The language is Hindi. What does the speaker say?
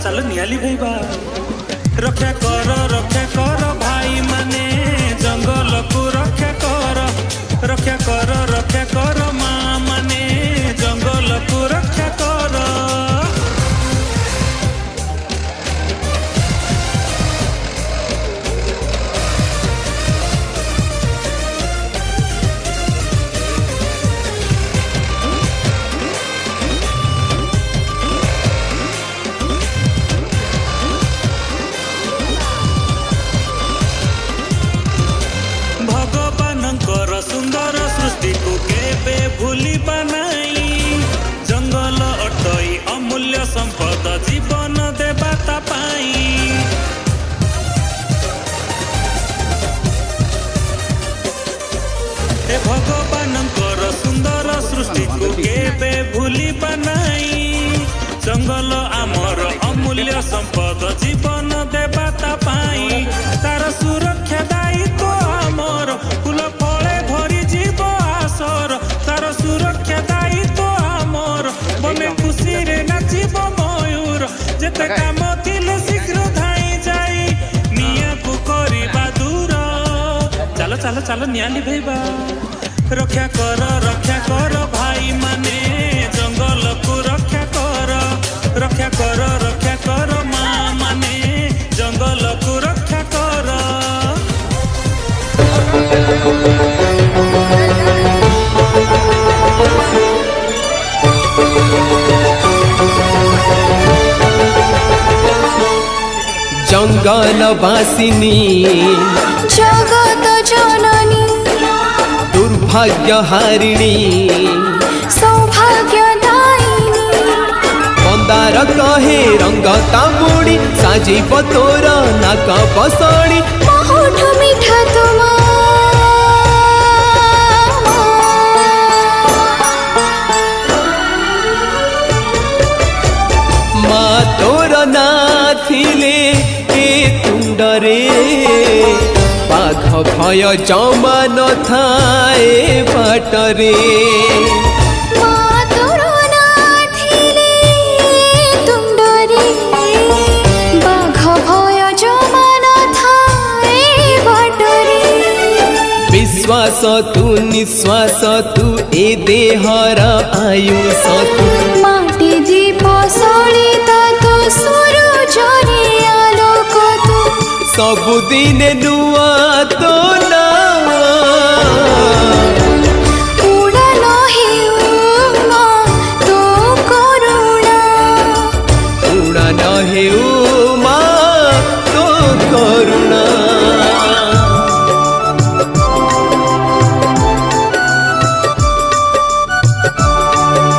चल नियाली भैया रक्षा कर भाई माने जंगल को रक्षा कर माँ माने जंगल को रक्षा कर। भगवानंकर सुंदर सृष्टि को केबे भूली बनाई जंगल अटई अमूल्य संपद जीवन देवता पाई। ए भगवानंकर सुंदर सृष्टि को केबे भूली बनाई जंगल आमर अमूल्य संपद जीवन देवता पाई। तार सुरक्षा दायित्व आमर फूल फले भरी जीव आसर तार सुरक्षा दायित्व आमर बने खुशी रे नाचिब मयूर जेते काम थिले शीघ्र धाई जाई निया को करिबा दूर। चल चल चल नियाली भैया रक्षा कर भाई माने जंगल को रक्षा कर माँ माने जंगल को रक्षा कर। जंगल वासिनी जगत जननी दुर्भाग्य हारिणी सौभाग्य दायिनी मंदार कहे रंग तामुड़ी साजिब तोर नाक बसड़ी बहुत मीठा तुम माँ तोर नाथिले ए तुंडरे बाघ भय जमा न थाए बाटरे। माँ तोर नाथिले तुंडरे बाघ भय जमा न थाए बाटरे। विश्वास तू निश्वास तू ए देहर आयुष तू माटी दीप सलिता तो सूरज रे आलोक तू सबुदिन नुआ तो ना